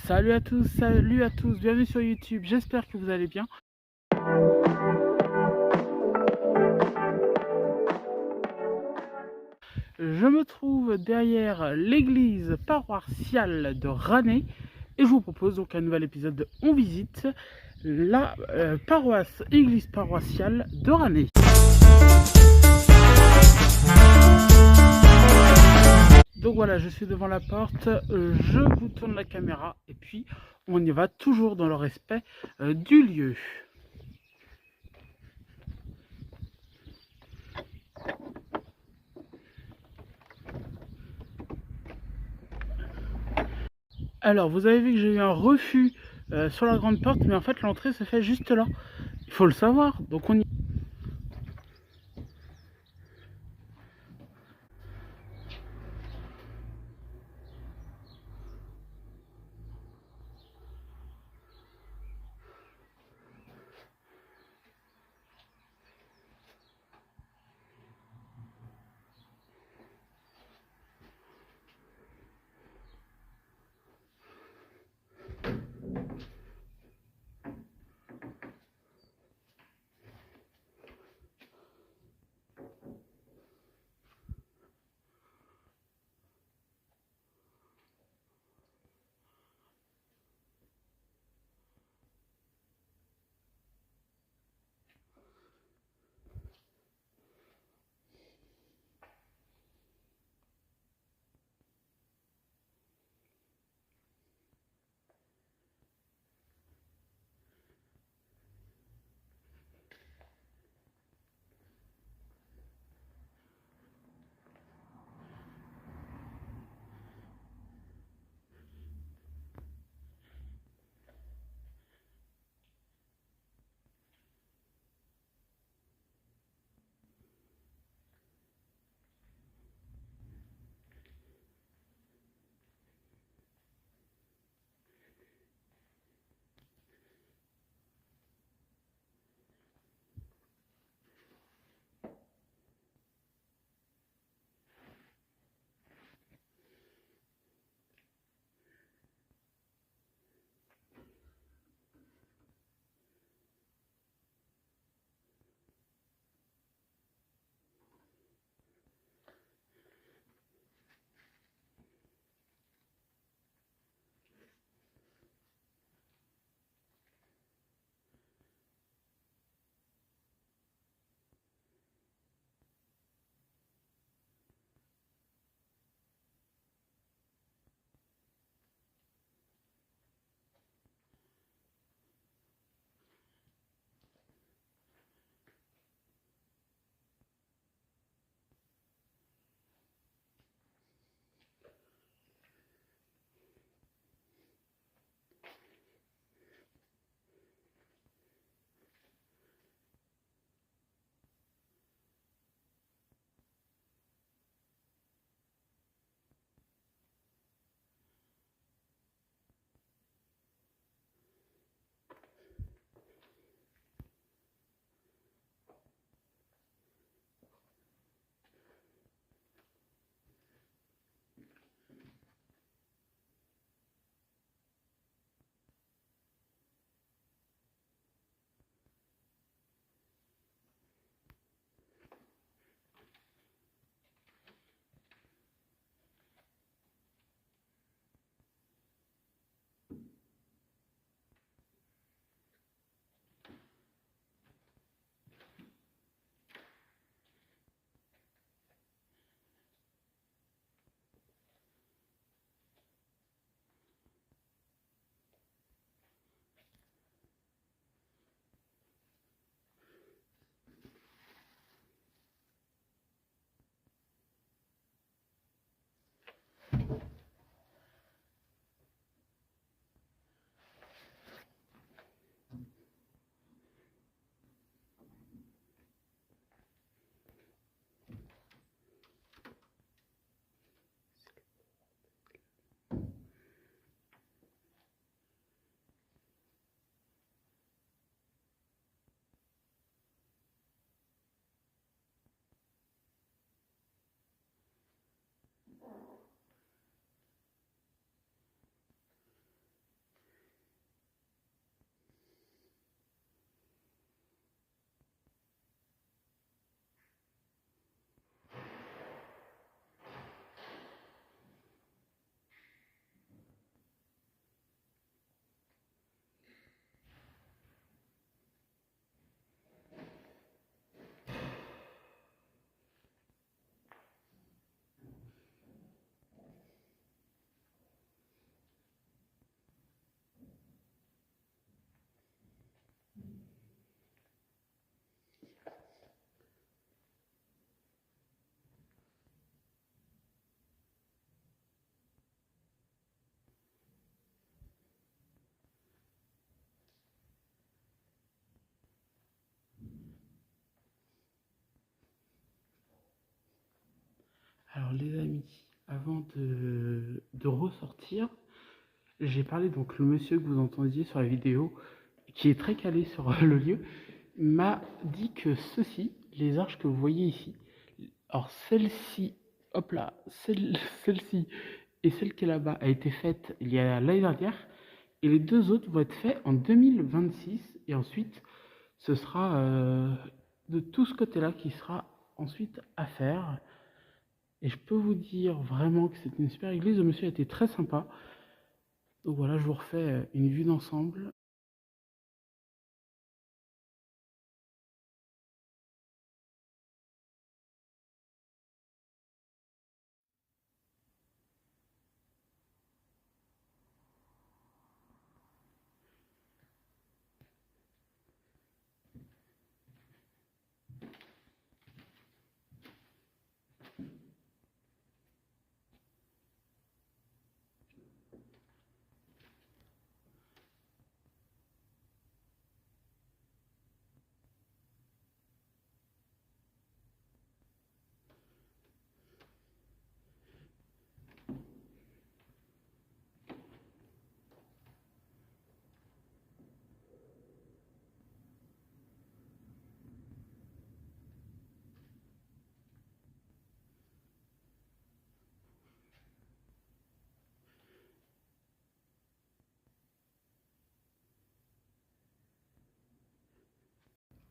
Salut à tous, bienvenue sur YouTube, j'espère que vous allez bien. Je me trouve derrière l'église paroissiale de Ranné et je vous propose donc un nouvel épisode de On Visite la église paroissiale de Ranné. Donc voilà, je suis devant la porte, je vous tourne la caméra et puis on y va toujours dans le respect du lieu. Alors, vous avez vu que j'ai eu un refus sur la grande porte, mais en fait l'entrée se fait juste là. Il faut le savoir, donc on y... Alors les amis, avant de ressortir, j'ai parlé donc le monsieur que vous entendiez sur la vidéo, qui est très calé sur le lieu, m'a dit que ceci, les arches que vous voyez ici, alors celle-ci, hop là, celle-ci et celle qui est là-bas a été faite il y a l'année dernière, et les deux autres vont être faits en 2026, et ensuite ce sera de tout ce côté-là qui sera ensuite à faire. Et je peux vous dire vraiment que c'est une super église, le monsieur a été très sympa. Donc voilà, je vous refais une vue d'ensemble.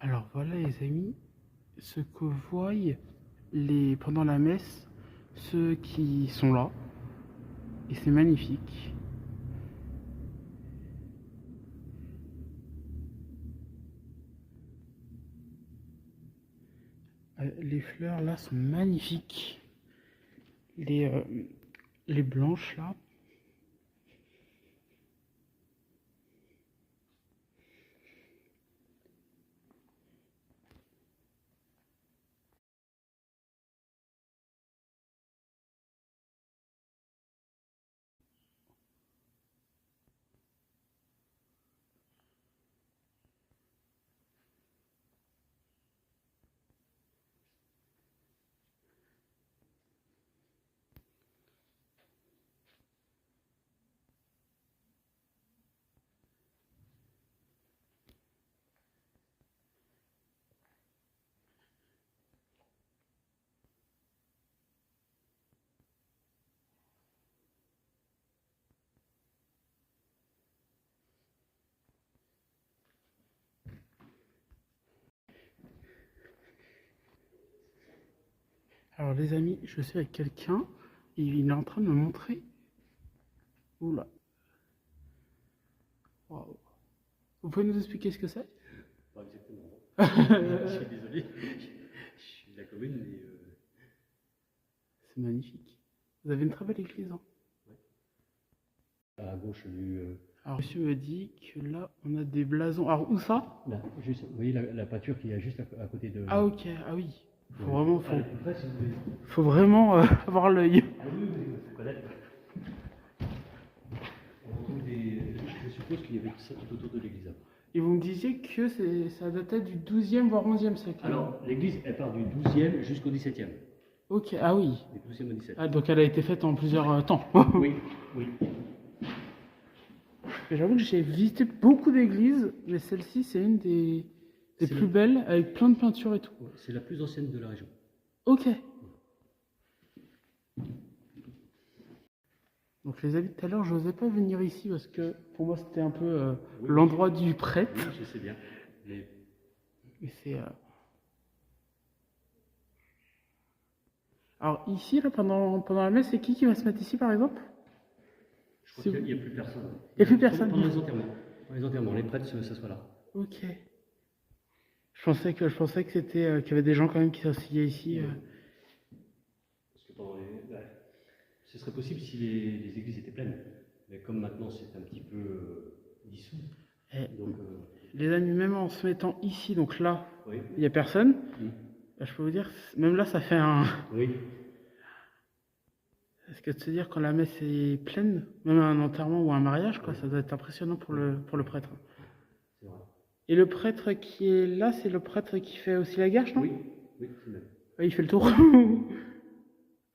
Alors voilà les amis, ce que voient pendant la messe ceux qui sont là, et c'est magnifique. Les fleurs là sont magnifiques, les blanches là. Alors les amis, je suis avec quelqu'un, et il est en train de me montrer. Oula. Waouh. Vous pouvez nous expliquer ce que c'est? Pas exactement. Je suis désolé. Je suis de la commune, mais. C'est magnifique. Vous avez une très belle église, hein? Ouais. À gauche du. Alors, monsieur me dit que là, on a des blasons. Alors, où ça? Là, juste, vous voyez la pâture qui est juste à côté de. Ah, ok, ah oui. Faut vraiment, À peu près, si vous voulez. faut vraiment avoir l'œil. Ah oui, il faut connaître. On retrouve des. Je suppose qu'il y avait ça tout autour de l'église. Et vous me disiez que ça datait du 12e voire 11e siècle. Alors, l'église, elle part du 12e jusqu'au 17e. Ok, ah oui. Du 12e au 17e. Ah, donc elle a été faite en plusieurs temps. Oui, oui. Et j'avoue que j'ai visité beaucoup d'églises, mais celle-ci, c'est une des plus belles, avec plein de peintures et tout. C'est la plus ancienne de la région. Ok. Donc les amis, tout à l'heure, je n'osais pas venir ici parce que pour moi, c'était un peu Oui, l'endroit du prêtre. Oui, je sais bien. Mais c'est... Alors ici, là, pendant la messe, c'est qui va se mettre ici, par exemple? je crois qu'il n'y a plus personne. Il n'y a plus personne. Pendant les enterrements. Pendant les enterrements, les prêtres s'assoient là. Ok. Je pensais que c'était qu'il y avait des gens quand même qui s'asseyaient ici. Parce que pendant ce serait possible si les églises étaient pleines. Mais comme maintenant c'est un petit peu dissous. Donc, les amis, même en se mettant ici, donc là, oui. il n'y a personne. Bah, je peux vous dire, même là, ça fait un... Oui. Est-ce que de se dire quand la messe est pleine, même un enterrement ou un mariage, quoi, ça doit être impressionnant pour le prêtre. C'est vrai. Et le prêtre qui est là, c'est le prêtre qui fait aussi la gage, non? Oui, oui, c'est même. Ouais, il fait le tour.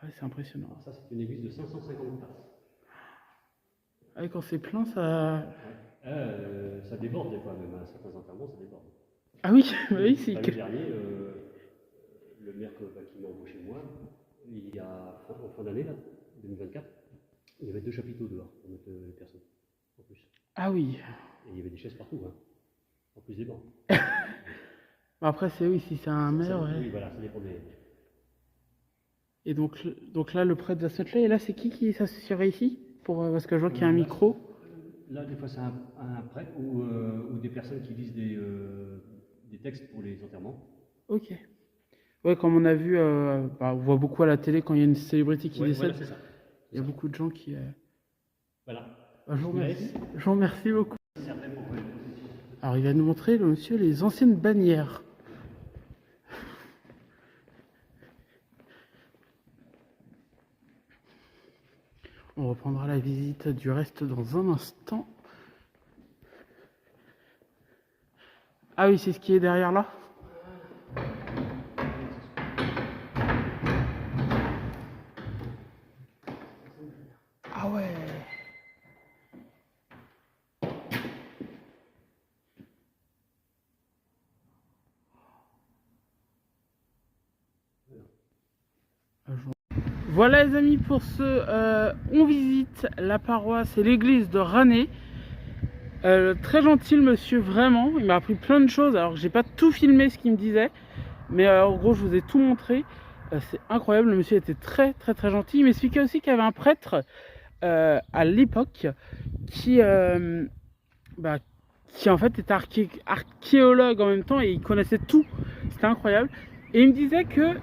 Ouais, c'est impressionnant. Alors ça, c'est une église de 550 places. Ah, et quand c'est plein, ça... Ça déborde des fois, même à certains enterrements, ça déborde. Ah oui, oui, c'est... L'année dernière, le maire qui m'a embauché moi, il y a en fin d'année, là, 2024, il y avait 2 chapiteaux dehors pour mettre les personnes, en plus. Ah oui. Et il y avait des chaises partout, hein, en plus des bancs. Après, c'est oui, si c'est un maire, ouais. Oui, voilà, ça dépend des... Et donc là, le prêtre va se mettre là. Et là, c'est qui s'associerait ici parce que je vois qu'il y a un micro. Là, des fois, c'est un prêtre ou des personnes qui lisent des textes pour les enterrements. Ok. Ouais, comme on a vu, on voit beaucoup à la télé quand il y a une célébrité qui décède. Voilà, c'est ça. Il y a beaucoup de gens qui... Voilà. Je vous remercie beaucoup. Alors, il va nous montrer, le monsieur, les anciennes bannières. On reprendra la visite du reste dans un instant. Ah oui, c'est ce qui est derrière là. Ah ouais. Voilà les amis, pour ce on visite la paroisse et l'église de Ranné. Très gentil le monsieur, vraiment, il m'a appris plein de choses. Alors j'ai pas tout filmé ce qu'il me disait, mais en gros je vous ai tout montré. C'est incroyable, le monsieur était très gentil. Il m'expliquait aussi qu'il y avait un prêtre à l'époque qui en fait était archéologue en même temps et il connaissait tout. C'était incroyable. Et il me disait que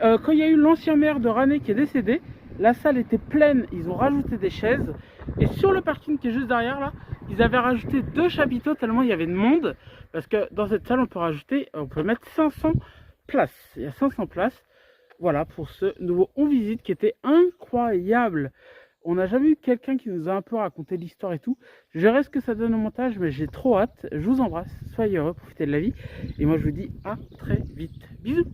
quand il y a eu l'ancien maire de Ranné qui est décédé, la salle était pleine, ils ont rajouté des chaises. Et sur le parking qui est juste derrière là, ils avaient rajouté 2 chapiteaux tellement il y avait de monde. Parce que dans cette salle, on peut mettre 500 places. Il y a 500 places. Voilà pour ce nouveau On Visite qui était incroyable. On n'a jamais eu quelqu'un qui nous a un peu raconté l'histoire et tout. Je verrai ce que ça donne au montage, mais j'ai trop hâte. Je vous embrasse, soyez heureux, profitez de la vie. Et moi je vous dis à très vite. Bisous.